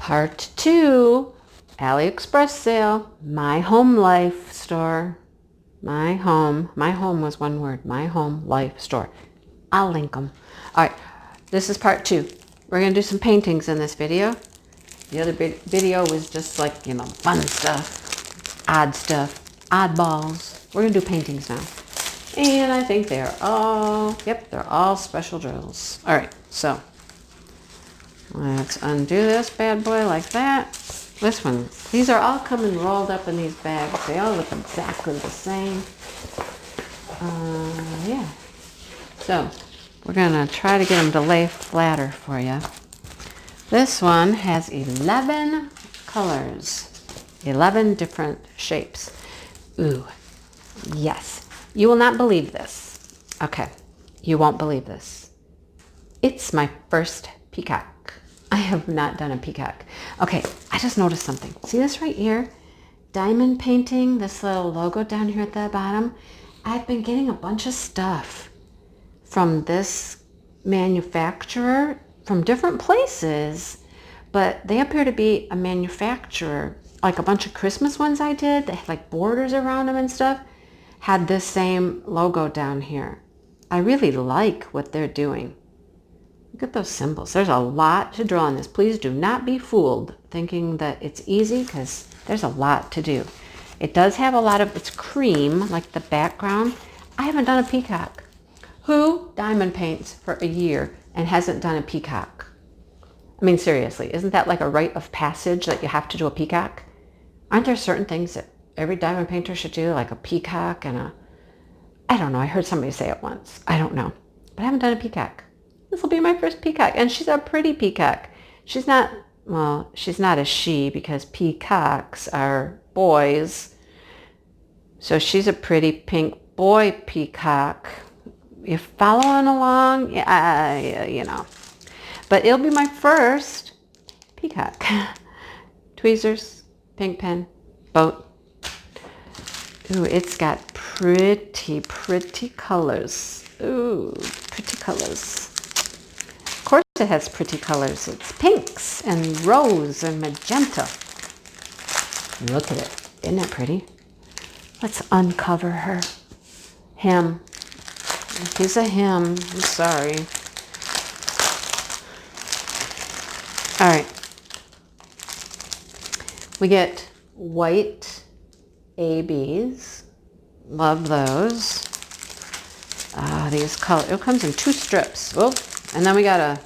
Part 2, Aliexpress sale, My Home Life store. My home was one word, My Home Life store. I'll link them. All right, this is part 2. We're going to do some paintings in this video. The other video was just like, fun stuff, oddballs. We're going to do paintings now. And I think they're all special drills. All right, so let's undo this bad boy like that. This one, these are all coming rolled up in these bags. They all look exactly the same. Yeah. So we're gonna try to get them to lay flatter for you. This one has 11 colors, 11 different shapes. Ooh, yes. You will not believe this. Okay, you won't believe this. It's my first peacock. I have not done a peacock. Okay, I just noticed something. See this right here? Diamond painting, this little logo down here at the bottom. I've been getting a bunch of stuff from this manufacturer from different places, but they appear to be a manufacturer. Like a bunch of Christmas ones I did, they had like borders around them and stuff, had this same logo down here. I really like what they're doing. Look at those symbols. There's a lot to draw on this. Please do not be fooled thinking that it's easy, because there's a lot to do. It does have a lot of, it's cream, like the background. I haven't done a peacock. Who diamond paints for a year and hasn't done a peacock? I mean, seriously, isn't that like a rite of passage that you have to do a peacock? Aren't there certain things that every diamond painter should do, like a peacock and I don't know, I heard somebody say it once. I don't know, but I haven't done a peacock. This will be my first peacock, and she's a pretty peacock. She's not a she, because peacocks are boys. So she's a pretty pink boy peacock. You're following along? Yeah, But it'll be my first peacock. Tweezers, pink pen, boat. Ooh, it's got pretty colors. Ooh, pretty colors. Of course it has pretty colors. It's pinks and rose and magenta. Look at it. Isn't that pretty? Let's uncover her. Him. He's a him. I'm sorry. All right. We get white ABs. Love those. These colors. It comes in 2 strips. Oh, and then we got a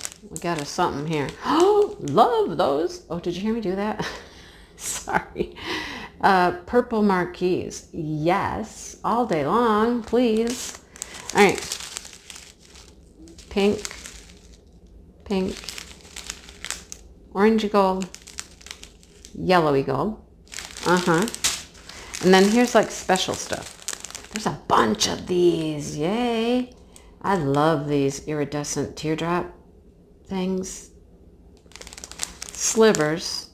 something here. Oh, love those. Oh, did you hear me do that? Sorry. Purple marquees. Yes, all day long, please. All right. Pink, orangey gold, yellowy gold. And then here's like special stuff. There's a bunch of these. Yay. I love these iridescent teardrop things. Slivers.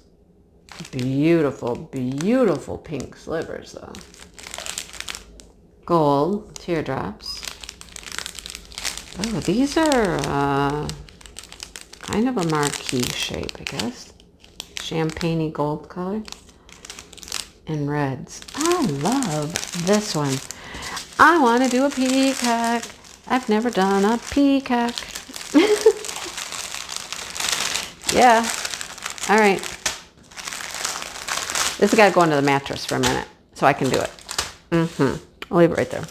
Beautiful pink slivers though. Gold teardrops. Oh, these are kind of a marquee shape, I guess. Champagne-y gold color. And reds. I love this one. I want to do a peacock. I've never done a peacock. Yeah. All right. This has got to go under the mattress for a minute so I can do it. I'll leave it right there.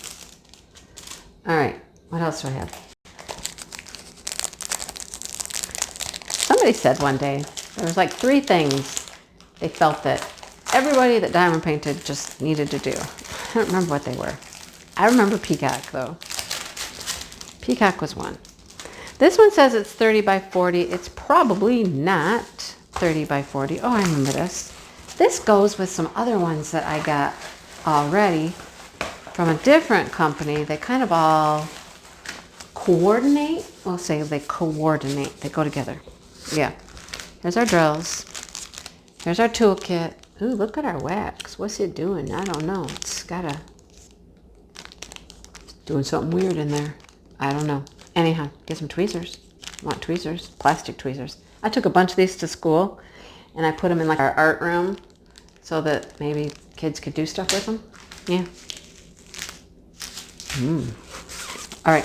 All right. What else do I have? Somebody said one day there was like 3 things they felt that everybody that diamond painted just needed to do. I don't remember what they were. I remember peacock though. Peacock was one. This one says it's 30 by 40. It's probably not 30 by 40. Oh, I remember this. This goes with some other ones that I got already from a different company. They kind of all coordinate. We'll say they coordinate. They go together. Yeah. Here's our drills. Here's our toolkit. Ooh, look at our wax. What's it doing? I don't know. It's doing something weird in there. I don't know. Anyhow, get some tweezers. Want tweezers? Plastic tweezers. I took a bunch of these to school, and I put them in like our art room so that maybe kids could do stuff with them. Yeah. All right.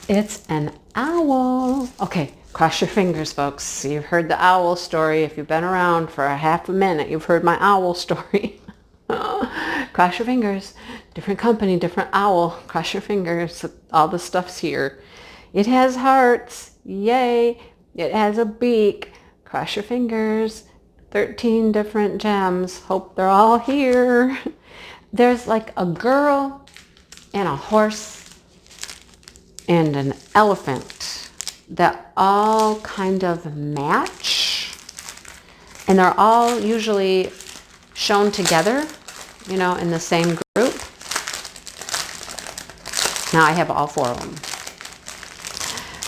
It's an owl. Okay, cross your fingers, folks. You've heard the owl story. If you've been around for a half a minute, you've heard my owl story. Cross your fingers. Different company, different owl. Cross your fingers. All the stuff's here. It has hearts. Yay. It has a beak. Cross your fingers. 13 different gems. Hope they're all here. There's like a girl and a horse and an elephant that all kind of match. And they're all usually shown together, you know, in the same group. Now I have all 4 of them.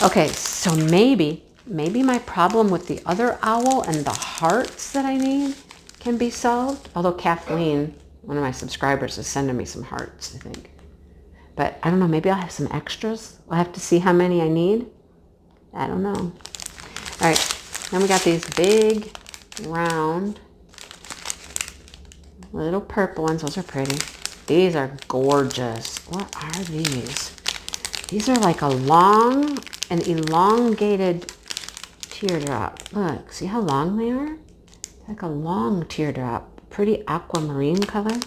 Okay, so maybe my problem with the other owl and the hearts that I need can be solved. Although Kathleen, one of my subscribers, is sending me some hearts, I think. But I don't know, maybe I'll have some extras. I'll have to see how many I need. I don't know. All right, then we got these big, round, little purple ones. Those are pretty. These are gorgeous. What are these? These are like a long and elongated teardrop. Look, see how long they are? Like a long teardrop. Pretty aquamarine color.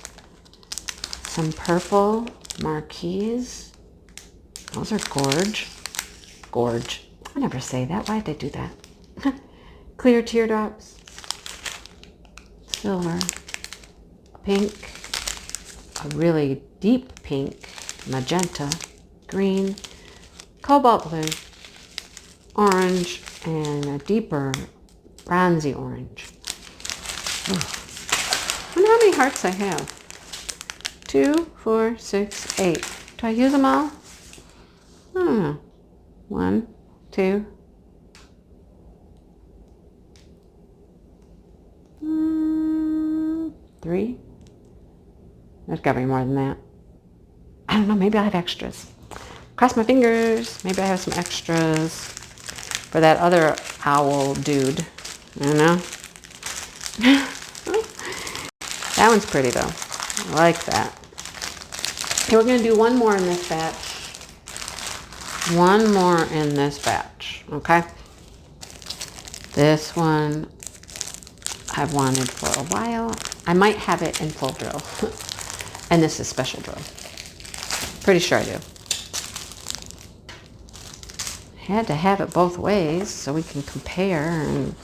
Some purple marquise. Those are gorge. Gorge. I never say that. Why did they do that? Clear teardrops. Silver. Pink. A really deep pink. Magenta. Green. Cobalt blue. Orange. And a deeper bronzy orange. I wonder how many hearts I have. 2, 4, 6, 8. Do I use them all? I don't know. 1, 2. 3. There's got to be more than that. I don't know. Maybe I'll have extras. Cross my fingers. Maybe I have some extras for that other owl dude. I don't know. That one's pretty though. I like that. Okay, we're going to do one more in this batch. One more in this batch, okay? This one I've wanted for a while. I might have it in full drill. And this is special drill. Pretty sure I do. Had to have it both ways so we can compare and,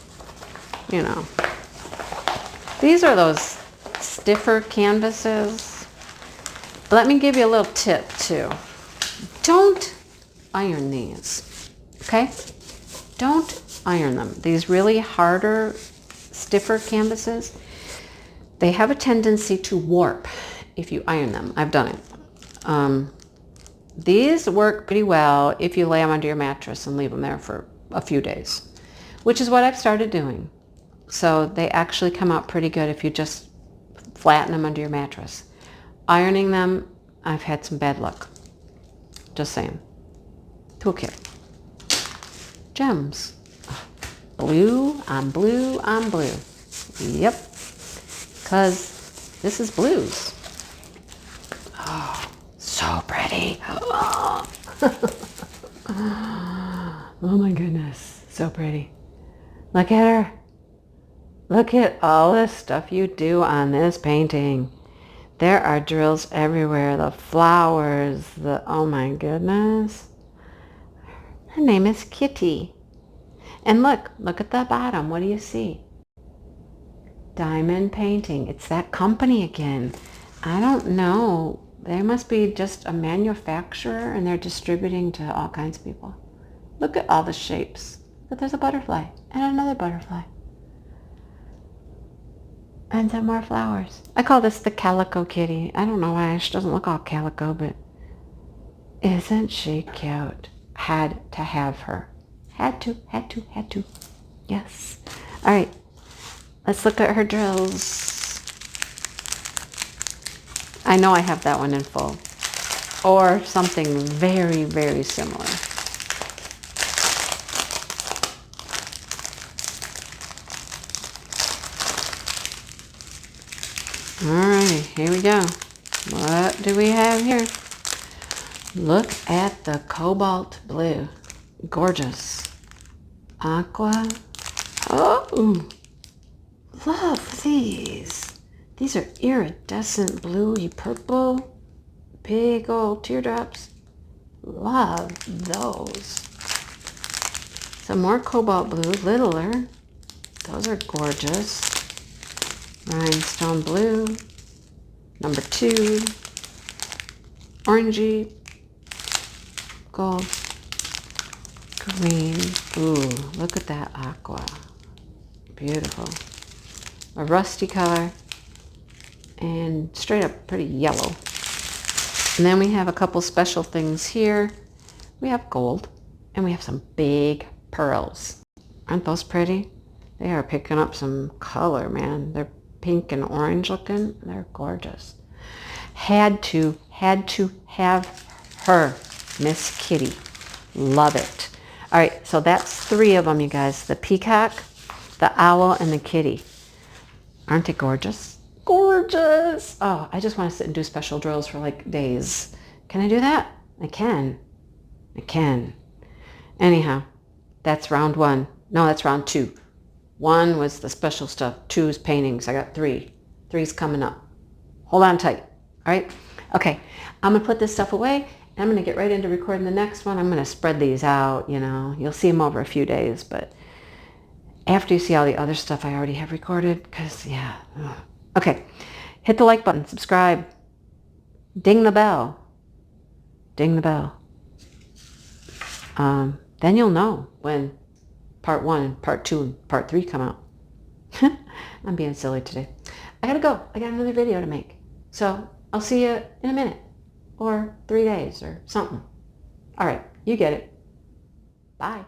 you know. These are those stiffer canvases. Let me give you a little tip too. Don't iron these, okay? Don't iron them. These really harder, stiffer canvases, they have a tendency to warp if you iron them. I've done it. These work pretty well if you lay them under your mattress and leave them there for a few days, which is what I've started doing. So they actually come out pretty good if you just flatten them under your mattress. Ironing them, I've had some bad luck. Just saying. Toolkit. Gems. Blue on blue on blue. Yep. Because this is blues. Oh, so pretty. Oh. Oh my goodness. So pretty. Look at her. Look at all this stuff you do on this painting. There are drills everywhere. The flowers, oh my goodness. Her name is Kitty. And look at the bottom. What do you see? Diamond painting. It's that company again. I don't know. They must be just a manufacturer and they're distributing to all kinds of people. Look at all the shapes. But there's a butterfly and another butterfly. And some more flowers. I call this the Calico Kitty. I don't know why she doesn't look all calico, but isn't she cute? Had to have her. Had to. Yes. All right. Let's look at her drills. I know I have that one in full. Or something very, very similar. Alright, here we go. What do we have here? Look at the cobalt blue. Gorgeous. Aqua. Oh, love these. These are iridescent bluey purple. Big old teardrops. Love those. Some more cobalt blue, littler. Those are gorgeous. Rhinestone blue. Number 2. Orangey. Gold. Green. Ooh, look at that aqua. Beautiful. A rusty color. And straight up pretty yellow. And then we have a couple special things here. We have gold. And we have some big pearls. Aren't those pretty? They are picking up some color, man. They're pink and orange looking. They're gorgeous. Had to have her. Miss Kitty. Love it. All right, so that's 3 of them, you guys. The peacock, the owl, and the kitty. Aren't they gorgeous? Gorgeous. Oh, I just want to sit and do special drills for like days. Can I do that? I can. I can. Anyhow, that's round 1. No, that's round 2. 1 was the special stuff. 2 is paintings. I got 3. 3's coming up. Hold on tight. All right? Okay. I'm going to put this stuff away. And I'm going to get right into recording the next one. I'm going to spread these out, you know. You'll see them over a few days. But after you see all the other stuff I already have recorded, because, yeah. Ugh. Okay. Hit the like button. Subscribe. Ding the bell. Ding the bell. Then you'll know when part 1 and part 2 and part 3 come out. I'm being silly today. I gotta go. I got another video to make. So I'll see you in a minute or 3 days or something. All right, you get it. Bye.